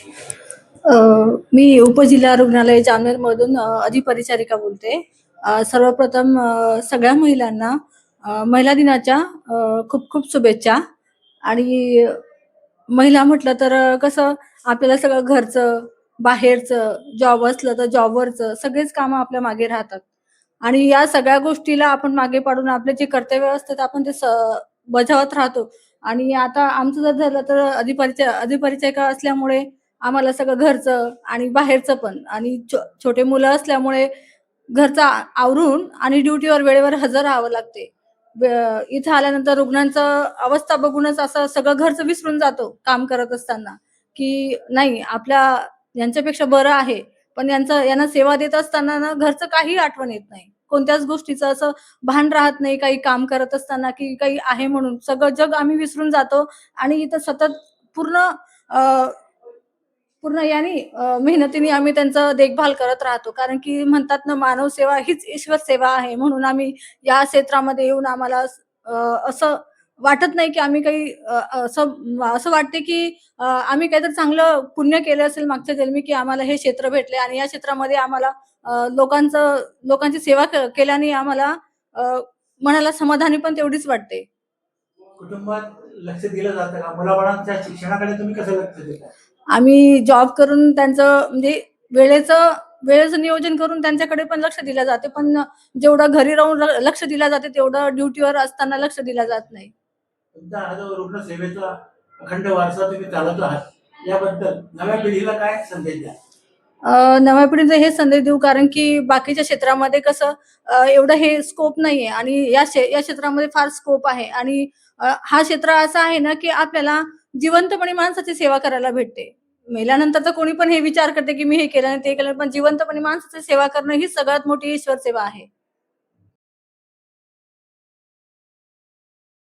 अ, मी उपजिल्हा रुग्णालय जामनेरमधून अधिपरिचारिका बोलते. सर्वप्रथम सगळ्या महिलांना महिला दिनाच्या खूप खूप शुभेच्छा. आणि महिला म्हटलं तर कसं आपल्याला सगळं घरचं, बाहेरचं, जॉब असलं तर जॉबवरचं सगळेच कामं आपल्या मागे राहतात. आणि या सगळ्या गोष्टीला आपण मागे पाडून आपले जे कर्तव्य असतात आपण ते बजावत राहतो. आणि आता आमचं जर झालं तर अधिपरिचारिका असल्यामुळे आम्हाला सगळं घरचं आणि बाहेरचं पण आणि छोटे मुलं असल्यामुळे घरचं आवरून आणि ड्युटीवर वेळेवर हजर राहावं लागते. ब इथं आल्यानंतर रुग्णांचं अवस्था बघूनच असं सगळं घरचं विसरून जातो काम करत असताना, की नाही आपल्या यांच्यापेक्षा बरं आहे. पण यांना सेवा देत असताना ना घरचं काही आठवण येत नाही. कोणत्याच गोष्टीचं असं भान राहत नाही काही काम करत असताना, की काही आहे म्हणून. सगळं जग आम्ही विसरून जातो आणि इथं सतत पूर्ण अ, पूर्ण याने मेहनतीने आम्ही त्यांचं देखभाल करत राहतो. कारण की म्हणतात ना, मानव सेवा हीच ईश्वर सेवा आहे. म्हणून आम्ही या क्षेत्रामध्ये येऊन आम्हाला अ, असं वाटत नाही, की आम्ही काही असं असं वाटते, की आम्ही काहीतरी चांगलं पुण्य केलं असेल मागच्या जन्मी, की आम्हाला हे क्षेत्र भेटले आणि या क्षेत्रामध्ये आम्हाला लोकांची सेवा केल्याने आम्हाला अ, मनाला समाधानी पण तेवढीच वाटते. कुटुंबात लक्ष दिलं जातं का? मुलाबाळांच्या शिक्षणाकडे तुम्ही कसं लक्ष देता? आम्ही जॉब करून त्यांचं म्हणजे वेळेचं वेळेचं नियोजन करून त्यांच्याकडे पण लक्ष दिलं जाते. पण जेवढं घरी राहून लक्ष दिलं जाते, तेवढं ड्युटीवर असताना लक्ष दिलं जात नाही. तुमचा हा जो रुग्ण सेवेचा अखंड वारसा तुम्ही चालवत आहात, याबद्दल नव्या पिढीला काय संदेश द्याल? नव्या पिढीला हेच संदेश देऊ कारण की बाकीच्या क्षेत्रामध्ये कसं एवढं हे स्कोप नाहीये आणि या क्षेत्रामध्ये फार स्कोप आहे आणि हा क्षेत्र असा आहे ना, की आपल्याला जिवंतपणे माणसाची सेवा करायला भेटते. मेल्यानंतर तर कोणी पण हे विचार करते, की मी हे केलं आणि ते केलं. पण जिवंतपणे माणसाची सेवा करणं ही सगळ्यात मोठी ईश्वर सेवा आहे.